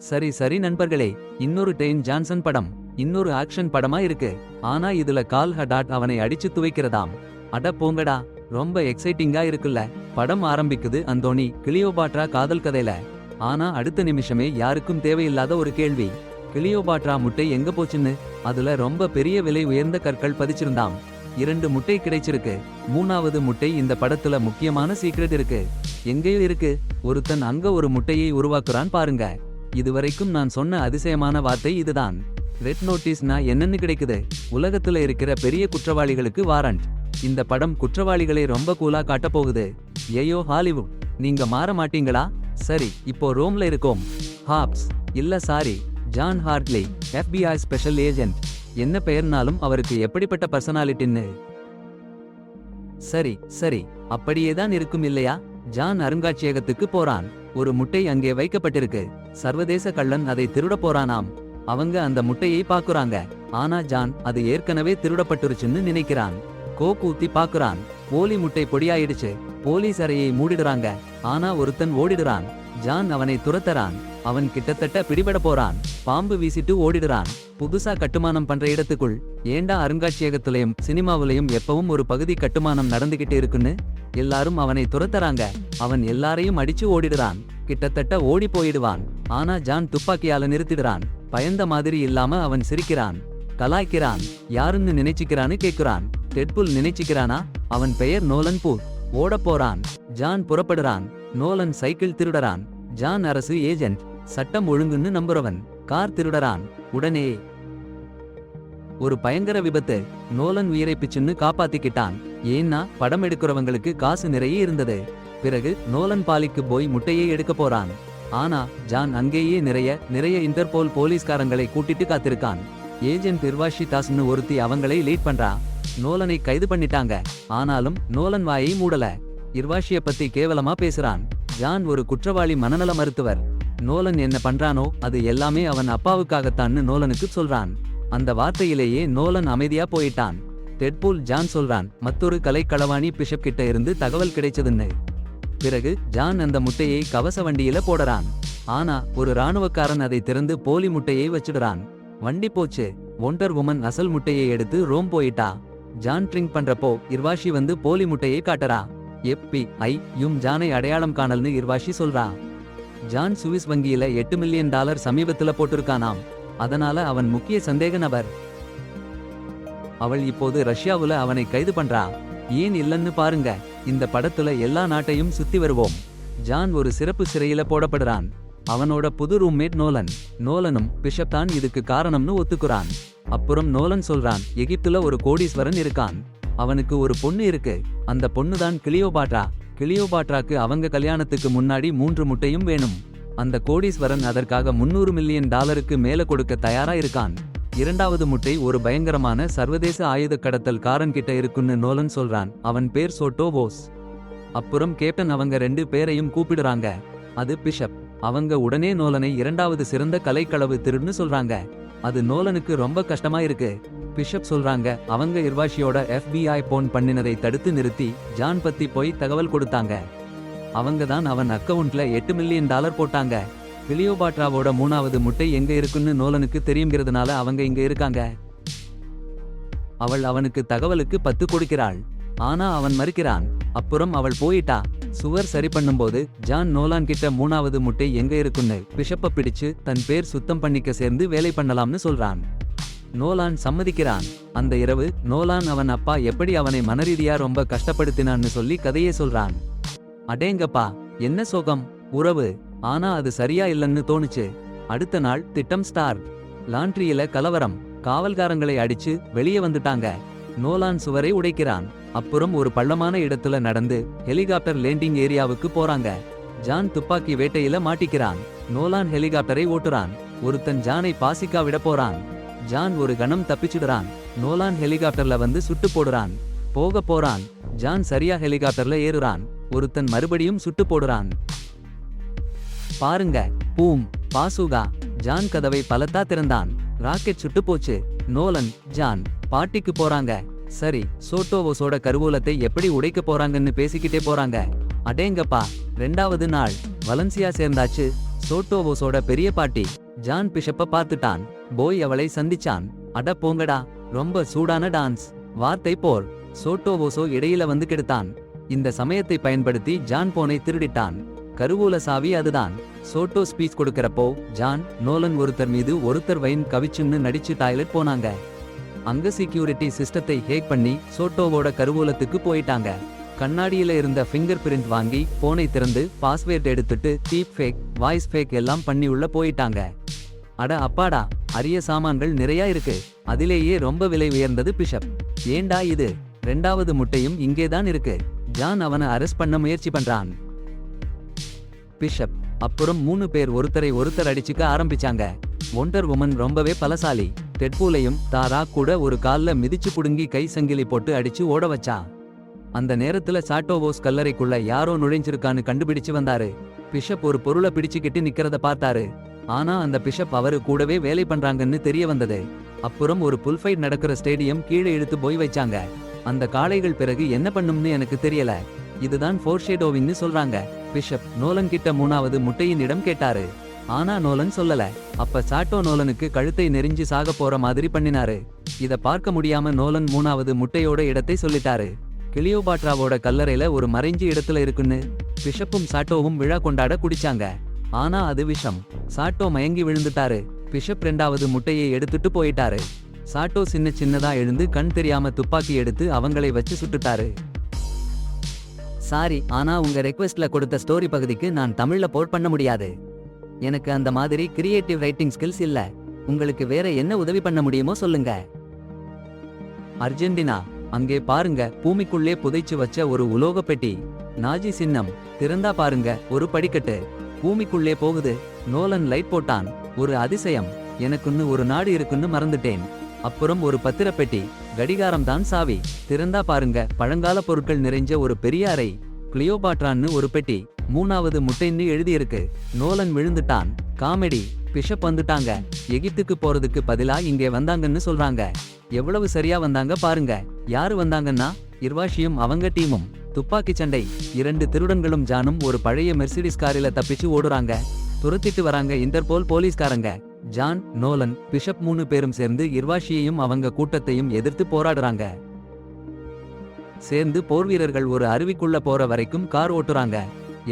சரி சரி நண்பர்களே, இன்னொரு டெயின் ஜான்சன் படம். இன்னொரு ஆக்ஷன் படமா இருக்கு. ஆனா இதுல கால் ஹடாட் அவனை அடிச்சு துவைக்கிறதாம். அட போங்கடா, ரொம்ப எக்ஸைட்டிங்கா இருக்குல்ல. படம் ஆரம்பிக்குது அந்தோனி கிளியோபாட்ரா காதல் கதையில. ஆனா அடுத்த நிமிஷமே யாருக்கும் தேவையில்லாத ஒரு கேள்வி. கிளியோபாட்ரா முட்டை எங்க போச்சுன்னு. அதுல ரொம்ப பெரிய விலை உயர்ந்த கற்கள் பதிச்சிருந்தாம். 2 முட்டை கிடைச்சிருக்கு. 3வது முட்டை இந்த படத்துல முக்கியமான சீக்ரெட் இருக்கு. எங்கேயோ இருக்கு. ஒருத்தன் அங்க ஒரு முட்டையை உருவாக்குறான் பாருங்க. இதுவரைக்கும் நான் சொன்ன அதிசயமான வார்த்தை இதுதான். ரெட் நோட்டீஸ்னா என்னன்னு கிடைக்குது. உலகத்துல இருக்கிற பெரிய குற்றவாளிகளுக்கு வாரண்ட். இந்த படம் குற்றவாளிகளை ரொம்ப கூலா காட்ட போகுது. ஏயோ ஹாலிவுட், நீங்க மாற மாட்டீங்களா? சரி, இப்போ ரோம்ல இருக்கோம். ஹாப்ஸ் இல்ல sorry, John Hartley, FBI special agent. என்ன பெயர்னாலும் அவருக்கு எப்படிப்பட்ட பர்சனாலிட்டின்னு. சரி சரி, அப்படியேதான் இருக்கும் இல்லையா? ஜான் அருங்காட்சியகத்துக்கு போறான். ஒரு முட்டை அங்கே வைக்கப்பட்டிருக்கு. சர்வதேச கள்ளன் அதை திருட போறானாம். அவங்க அந்த முட்டையை பாக்குறாங்க. ஆனா ஜான் அது ஏற்கனவே திருடப்பட்டுருச்சுன்னு நினைக்கிறான். கோக்கூத்தி பாக்குறான். போலி முட்டை பொடியாயிடுச்சு. போலீஸ் அறையை மூடிடுறாங்க. ஆனா ஒருத்தன் ஓடிடுறான். ஜான் அவனை துரத்தறான். அவன் கிட்டத்தட்ட பிடிபட போறான். பாம்பு வீசிட்டு ஓடிடுறான். புதுசா கட்டுமானம் பண்ற இடத்துக்குள். ஏண்டா அருங்காட்சியகத்திலையும் சினிமாவிலையும் எப்பவும் ஒரு பகுதி கட்டுமானம் நடந்துகிட்டு இருக்குன்னு. எல்லாரும் அவனை துரத்தறாங்க. அவன் எல்லாரையும் அடிச்சு ஓடிடுறான். கிட்டத்தட்ட ஓடி போயிடுவான். ஆனா ஜான் துப்பாக்கியால நிறுத்திடுறான். பயந்த மாதிரி இல்லாம அவன் சிரிக்கிறான், கலாய்க்கிறான். யாருன்னு நினைச்சுக்கிறான்னு கேக்குறான். டெட்புல் நினைச்சுக்கிறானா? அவன் பெயர் நோலன் பூத். ஓட போறான். ஜான் புறப்படுறான். நோலன் சைக்கிள் திருடறான். ஜான் அரசு ஏஜென்ட், சட்டம் ஒழுங்குன்னு நம்புறவன். கார் திருடறான். உடனே ஒரு பயங்கர விபத்து. நோலன் உயிரை பிச்சுன்னு காப்பாத்திக்கிட்டான். ஏன்னா படம் எடுக்கிறவங்களுக்கு காசு நிறைய இருந்தது. பிறகு நோலன் பாலிக்கு போய் முட்டையை எடுக்க போறான். ஆனா ஜான் அங்கேயே நிறைய இன்டர்போல் போலீஸ்காரங்களை கூட்டிட்டு காத்திருக்கான். ஏஜென்ட் இர்வாஷி தாஸ்னு ஒருத்தி அவங்களை லீட் பண்றா. நோலனை கைது பண்ணிட்டாங்க. ஆனாலும் நோலன் வாயை மூடல. இர்வாஷிய பத்தி கேவலமா பேசுறான். ஜான் ஒரு குற்றவாளி மனநல மருத்துவர். நோலன் என்ன பண்றானோ அது எல்லாமே அவன் அப்பாவுக்காகத்தான்னு நோலனுக்கு சொல்றான். அந்த வார்த்தையிலேயே நோலன் அமைதியா போயிட்டான். டெட்பூல் ஜான் சொல்றான், மற்றொரு கலைக்களவாணி பிஷப் கிட்ட இருந்து தகவல் கிடைச்சதுன்னு. பிறகு ஜான் அந்த முட்டையை கவச வண்டியில போடுறான். ஆனா ஒரு இராணுவக்காரன் அதை திறந்து போலி முட்டையை வச்சிடுறான். வண்டி போச்சு. ஒண்டர் உமன் அசல் முட்டையை எடுத்து ரோம் போயிட்டா. ஜான் ட்ரிங்க் பண்றப்போ இர்வாஷி வந்து போலி முட்டையை காட்டறா. FBI ஜானை அடையாளம் காணல்னு இர்வாஷி சொல்றா. ஜான் சுவிஸ் வங்கியில $8 மில்லியன் சமீபத்துல போட்டிருக்கானாம். அதனால அவன் முக்கிய சந்தேக நபர். அவள் இப்போது ரஷ்யாவுல அவனை கைது பண்றா. ஏன் இல்லன்னு பாருங்க. இந்த படத்துல எல்லா நாட்டையும் சுத்தி வருவோம். ஜான் ஒரு சிறப்பு சிறையில போடப்படுறான். அவனோட புது ரூம்மேட் நோலன். நோலனும் பிஷப் தான் இதுக்கு காரணம்னு ஒத்துக்குறான். அப்புறம் நோலன் சொல்றான், எகிப்துல ஒரு கோடீஸ்வரன் இருக்கான். அவனுக்கு ஒரு பொண்ணு இருக்கு. அந்த பொண்ணுதான் கிளியோபாட்ரா. கிளியோபாட்ராக்கு அவங்க கல்யாணத்துக்கு முன்னாடி 3 முட்டையும் வேணும். அந்த கோடீஸ்வரன் அதற்காக $300 மில்லியன் மேல கொடுக்க தயாரா இருக்கான். 2வது முட்டை ஒரு பயங்கரமான சர்வதேச ஆயுத கடத்தல் காரன் கிட்ட இருக்குன்னு நோலன் சொல்றான். அவன் பேர் சோட்டோ வோஸ். அப்புறம் கேப்டன் அவங்க 2 பேரையும் கூப்பிடுறாங்க. அது பிஷப். அவங்க உடனே நோலனை 2வது சிறந்த கலைக்களவு திருடுன்னு சொல்றாங்க. அது நோலனுக்கு ரொம்ப கஷ்டமா இருக்கு. பிஷப் சொல்றாங்க, அவங்க இர்வாஷியோட FBI போன் பண்ணினதை தடுத்து நிறுத்தி ஜான் பத்தி போய் தகவல் கொடுத்தாங்க. அவங்க தான் அவன் அக்கவுண்ட்ல $8 மில்லியன் போட்டாங்க. கிளியோபாட்ராவோட 3வது முட்டை எங்க இருக்குன்னு நோலனுக்கு தெரியுங்கிறதுனால அவங்க இங்க இருக்காங்க. அவள் அவனுக்கு தகவலுக்கு 10 கொடுக்கிறாள். ஆனா அவன் மறுக்கிறான். அப்புறம் அவள் போயிட்டா. சுவர் சரி பண்ணும்போது ஜான் நோலான் கிட்ட 3வது முட்டை எங்க இருக்குன்னு பிஷப்ப பிடிச்சு தன் பேர் சுத்தம் பண்ணிக்க சேர்ந்து வேலை பண்ணலாம்னு சொல்றான். நோலான் சம்மதிக்கிறான். அந்த இரவு நோலான் அவன் அப்பா எப்படி அவனை மனரீதியா ரொம்ப கஷ்டப்படுத்தினான்னு சொல்லி கதையே சொல்றான். அடேங்கப்பா, என்ன சோகம் உறவு. ஆனா அது சரியா இல்லன்னு தோணுச்சு. அடுத்த நாள் திட்டம் ஸ்டார். லாண்ட்ரியில கலவரம். காவல்காரங்களை அடிச்சு வெளியே வந்துட்டாங்க. நோலான் சுவரை உடைக்கிறான். அப்புறம் ஒரு பள்ளமான இடத்துல நடந்து ஹெலிகாப்டர் லேண்டிங் ஏரியாவுக்கு போறாங்க. ஜான் துப்பாக்கி வேட்டையில மாட்டிக்கிறான். நோலான் ஹெலிகாப்டரை ஓட்டுறான். ஒருத்தன் ஜானை பாசிக்கா விட போறான். ஜான் ஒரு கணம் தப்பிச்சுடுறான். நோலான் ஹெலிகாப்டர்ல வந்து சுட்டு போடுறான். போறான். ஜான் சரியா ஹெலிகாப்டர்ல ஏறுறான். ஒருத்தன் மறுபடியும் சுட்டு போடுறான். பாருங்க, பூம், பாசுகா. ஜான் கதவை பலத்தா திறந்தான். ராக்கெட் சுட்டு போச்சு. நோலன், ஜான் பார்ட்டிக்கு போறாங்க. சரி, சோட்டோவோஸோட கருவூலத்தை எப்படி உடைக்க போறாங்கன்னு பேசிக்கிட்டே போறாங்க. அடேங்கப்பா, 2வது நாள் வலன்சியா சேர்ந்தாச்சு. சோட்டோவோஸோட பெரிய பாட்டி. ஜான் பிஷப்ப பார்த்துட்டான். போய் அவளை சந்திச்சான். அட போங்கடா, ரொம்ப சூடான டான்ஸ். வார்த்தை போர். சோட்டோவோஸோ இடையில வந்து கெடுத்தான். இந்த சமயத்தை பயன்படுத்தி ஜான் போனை திருடிட்டான். கருவூல சாவி அதுதான். சோட்டோ ஸ்பீச் கொடுக்கறப்போ ஜான், நோலன் ஒருத்தர் மீது ஒருத்தர் வைன் கவிச்சுன்னு நடிச்சு டாய்லெட் போனாங்க. அங்க செக்யூரிட்டி சிஸ்டத்தை ஹேக் பண்ணி சோட்டோவோட கருவூலத்துக்கு போயிட்டாங்க. கண்ணாடியில இருந்த ஃபிங்கர் பிரிண்ட் வாங்கி போனை திறந்து பாஸ்வேர்ட் எடுத்துட்டு டீப் ஃபேக், வாய்ஸ் ஃபேக் எல்லாம் பண்ணி உள்ள போயிட்டாங்க. அட அப்பாடா, அரிய சாமான்கள் நிறைய இருக்கு. அதிலேயே ரொம்ப விலை உயர்ந்தது பிஷப். ஏண்டா இது? 2வது முட்டையும் இங்கேதான் இருக்கு. ஜான் அவனை அரெஸ்ட் பண்ண முயற்சி பண்றான். பிஷப் அப்புறம் 3 பேர் ஒருத்தரை ஒருத்தர் அடிச்சுக்க ஆரம்பிச்சாங்க. ஒண்டர் உமன் ரொம்பவே பலசாலி. டெட்பூலையும் தாரா கூட ஒரு கால்ல மிதிச்சு புடுங்கி கை சங்கிலி போட்டு அடிச்சு ஓட வச்சா. அந்த நேரத்துல சாட்டோவோஸ் கல்லறைக்குள்ள யாரோ நுழைஞ்சிருக்கான்னு கண்டுபிடிச்சு வந்தாரு. பிஷப் ஒரு பொருளை பிடிச்சுக்கிட்டு நிக்கிறத பார்த்தாரு. ஆனா அந்த பிஷப் அவரு கூடவே வேலை பண்றாங்கன்னு தெரிய வந்தது. அப்புறம் ஒரு புல்ஃபைட் நடக்கிற ஸ்டேடியம் கீழே இழுத்து போய் வச்சாங்க. அந்த காளைகள் பிறகு என்ன பண்ணும்னு எனக்கு தெரியல. இதுதான் ஃபோர்ஷேடோவிங்னு சொல்றாங்க. பிஷப் நோலன் கிட்ட 3வது முட்டையின் இடம் கேட்டாரு. ஆனா நோலன் சொல்லல. அப்ப சாட்டோ நோலனுக்கு கழுத்தை நெரிஞ்சு சாக போற மாதிரி பண்ணினாரு. இத பார்க்க முடியாம நோலன் 3வது முட்டையோட இடத்தை சொல்லிட்டாரு. கிளியோபாட்ராவோட கல்லறையில ஒரு மறைஞ்சு இடத்துல இருக்குன்னு. பிஷப்பும் சாட்டோவும் விழா கொண்டாட குடிச்சாங்க. ஆனா அது விஷம். சாட்டோ மயங்கி விழுந்துட்டாரு. பிஷப் 2வது முட்டையை எடுத்துட்டு போயிட்டாரு. சாட்டோ சின்னதா எழுந்து கண் தெரியாம துப்பாக்கி எடுத்து அவங்களை வச்சு சுட்டுட்டாரு. சாரி, ஆனா உங்க ரெக்வெஸ்ட்ல கொடுத்த ஸ்டோரி பகுதிக்கு நான் தமிழ்ல போர்ட் பண்ண முடியாது. எனக்கு அந்த மாதிரி கிரியேட்டிவ் ரைட்டிங் ஸ்கில்ஸ் இல்ல. உங்களுக்கு வேற என்ன உதவி பண்ண முடியுமோ சொல்லுங்க. அர்ஜென்டினா. அங்கே பாருங்க, பூமிக்குள்ளே புதைச்சு வச்ச ஒரு உலோக பெட்டி. நாஜி சின்னம். திறந்தா பாருங்க, ஒரு படிக்கட்டு பூமிக்குள்ளே போகுது. நோலன் லைட் போட்டான். ஒரு அதிசயம். எனக்குன்னு ஒரு நாடு இருக்குன்னு மறந்துட்டேன். அப்புறம் ஒரு பத்திரப்பெட்டி. கடிகாரம் தான் சாவி. திறந்தா பாருங்க, பழங்கால பொருட்கள் நிறைஞ்ச ஒரு பெரிய அறை. கிளியோபாட்ரான்னு ஒரு பெட்டி. 3வது முட்டைன்னு எழுதியிருக்கு. நோலன் விழுந்துட்டான். காமெடி. பிஷப் வந்துட்டாங்க. எகிப்துக்கு போறதுக்கு பதிலா இங்கே வந்தாங்கன்னு சொல்றாங்க. எவ்வளவு சரியா வந்தாங்க பாருங்க. யாரு வந்தாங்கன்னா இர்வாஷியும் அவங்க டீமும். துப்பாக்கி சண்டை. 2 திருடன்களும் ஜானும் ஒரு பழைய மெர்சிடிஸ் காரில தப்பிச்சு ஓடுறாங்க. துரத்திட்டு வராங்க இன்டர்போல் போலீஸ்காரங்க. ஜான், நோலன், பிஷப் 3 பேரும் சேர்ந்து இர்வாஷியையும் அவங்க கூட்டத்தையும் எதிர்த்து போராடுறாங்க. சேர்ந்து போர்வீரர்கள் ஒரு அருவிக்குள்ள போற வரைக்கும் கார் ஓட்டுறாங்க.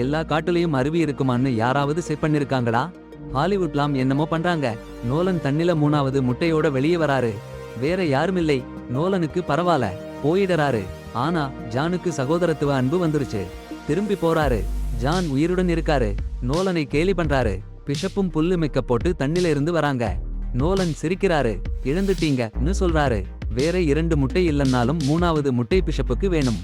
எல்லா காட்டுலயும் அருவி இருக்குமான்னு யாராவது செக் பண்ணிருக்காங்களா? ஹாலிவுட்லாம் என்னமோ பண்றாங்க. நோலன் தண்ணில 3வது முட்டையோட வெளியே வராரு. வேற யாருமில்லை. நோலனுக்கு பரவால, போயிடறாரு. ஆனா ஜானுக்கு சகோதரத்துவ அன்பு வந்துருச்சு. திரும்பி போறாரு. ஜான் உயிருடன் இருக்காரு. நோலனை கேலி பண்றாரு. பிஷப்பும் புல்லு மெக்க போட்டு தண்ணில இருந்து வராங்க. நோலன் சிரிக்கிறாரு. இழந்துட்டீங்கன்னு சொல்றாரு. வேற 2 முட்டை இல்லன்னாலும் 3வது முட்டை பிஷப்புக்கு வேணும்.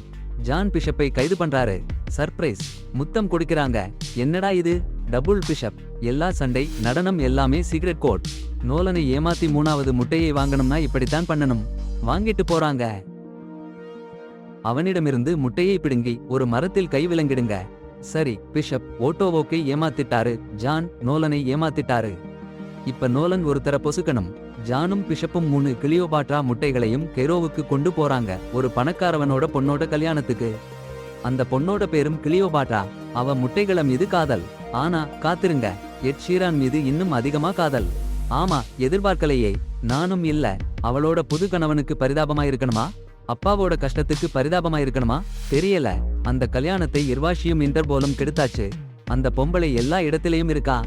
ஜான் பிஷப்பை கைது பண்றாரு. சர்ப்ரைஸ். முத்தம் கொடுக்கிறாங்க. என்னடா இது? Double bishop. எல்லா சண்டை, நடனம் எல்லாமே சீக்ரெட் கோட். நோலனை ஏமாத்தி 3வது முட்டையை வாங்கணும்னா இப்படித்தான் பண்ணணும். வாங்கிட்டு போறாங்க. அவனிடமிருந்து முட்டையை பிடுங்கி ஒரு மரத்தில் கை விலங்கிடுங்க. சரி, பிஷப் ஓட்டோவோக்கை ஏமாத்திட்டாரு. ஜான் நோலனை ஏமாத்திட்டாரு. இப்ப நோலன் ஒருத்தர பொசுக்கணும். ஜானும் பிஷப்பும் 3 கிளியோபாட்ரா முட்டைகளையும் கெய்ரோவுக்கு கொண்டு போறாங்க. ஒரு பணக்காரவனோட பொண்ணோட கல்யாணத்துக்கு. அந்த பொண்ணோட பேரும் கிளியோபாட்ரா. அவ முட்டைகள மீது காதல். ஆனா காத்திருங்க, எட் ஷீரான் மீது இன்னும் அதிகமா காதல். ஆமா, எதிர்பார்க்கலையே. நானும் இல்ல. அவளோட புது கணவனுக்கு பரிதாபமா இருக்கணுமா? அப்பாவோட கஷ்டத்துக்கு பரிதாபமா இருக்கணுமா? தெரியல. அந்த கல்யாணத்தை இர்வாஷியும் இன்டர்போலும் கெடுத்தாச்சு. அந்த பொம்பளை எல்லா இடத்திலையும் இருக்கா.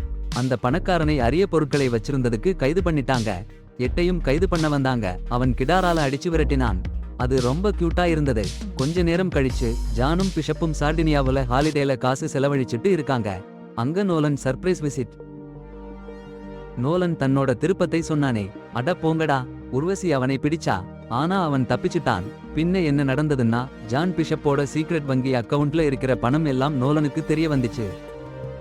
அந்த பணக்காரனை அரிய பொருட்களை வச்சிருந்ததுக்கு கைது பண்ணிட்டாங்க. எட்டையும் கைது பண்ண வந்தாங்க. அவன் கிடாரால அடிச்சு விரட்டினான். அது ரொம்ப கியூட்டா இருந்தது. கொஞ்ச நேரம் கழிச்சு ஜானும் பிஷப்பும் சார்டினியாவுல ஹாலிடேல காசு செலவழிச்சிட்டு இருக்காங்க. அங்க நோலன் சர்ப்ரைஸ் விசிட். நோலன் தன்னோட திருப்பத்தை சொன்னானே. அட போங்கடா. உர்வசி அவனை பிடிச்சா. ஆனா அவன் தப்பிச்சிட்டான். பின்ன என்ன நடந்ததுன்னா, ஜான் பிஷப்போட சீக்ரெட் வங்கி அக்கவுண்ட்ல இருக்கிற பணம் எல்லாம் நோலனுக்கு தெரிய வந்துச்சு.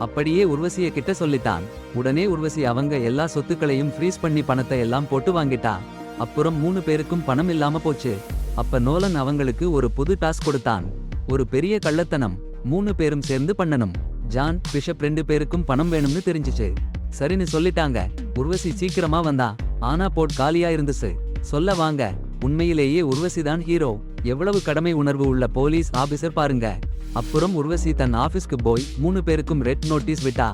அப்படியே உர்வசிய கிட்ட சொல்லிட்டான். உடனே உர்வசி அவங்க எல்லா சொத்துக்களையும் ஃப்ரீஸ் பண்ணி பணத்தை எல்லாம் போட்டு வாங்கிட்டா. அப்புறம் 3 பேருக்கும் பணம் இல்லாம போச்சு. அப்ப நோலன் அவங்களுக்கு ஒரு புது டாஸ்க் கொடுத்தான். ஒரு பெரிய கள்ளத்தனம். 3 பேரும் சேர்ந்து பண்ணணும். ஜான் பிஷப் 2 பேருக்கும் பணம் வேணும்னு தெரிஞ்சிச்சு. சரின்னு சொல்லிட்டாங்க. உர்வசி சீக்கிரமா வந்தா. ஆனா போட் காலியா இருந்துச்சு. சொல்ல வாங்க, உண்மையிலேயே உர்வசிதான் ஹீரோ. எவ்வளவு கடமை உணர்வு உள்ள போலீஸ் ஆபீசர் பாருங்க. அப்புறம் உர்வசி தன் ஆபீஸ்க்கு போய் 3 பேருக்கும் ரெட் நோட்டீஸ் விட்டா.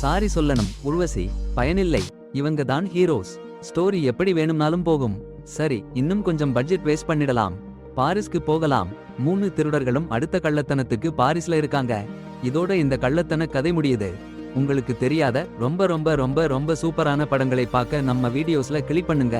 சாரி சொல்லணும் உர்வசி. பயனில்லை. இவங்க தான் ஹீரோஸ். ஸ்டோரி எப்படி வேணும்னாலும் போகும். சரி, இன்னும் கொஞ்சம் பட்ஜெட் வேஸ்ட் பண்ணிடலாம். பாரிஸ்க்கு போகலாம். 3 திருடர்களும் அடுத்த கள்ளத்தனத்துக்கு பாரிஸ்ல இருக்காங்க. இதோட இந்த கள்ளத்தன கதை முடியுது. உங்களுக்கு தெரியாத ரொம்ப ரொம்ப ரொம்ப ரொம்ப சூப்பரான படங்களை பார்க்க நம்ம வீடியோஸ்ல கிளிக் பண்ணுங்க.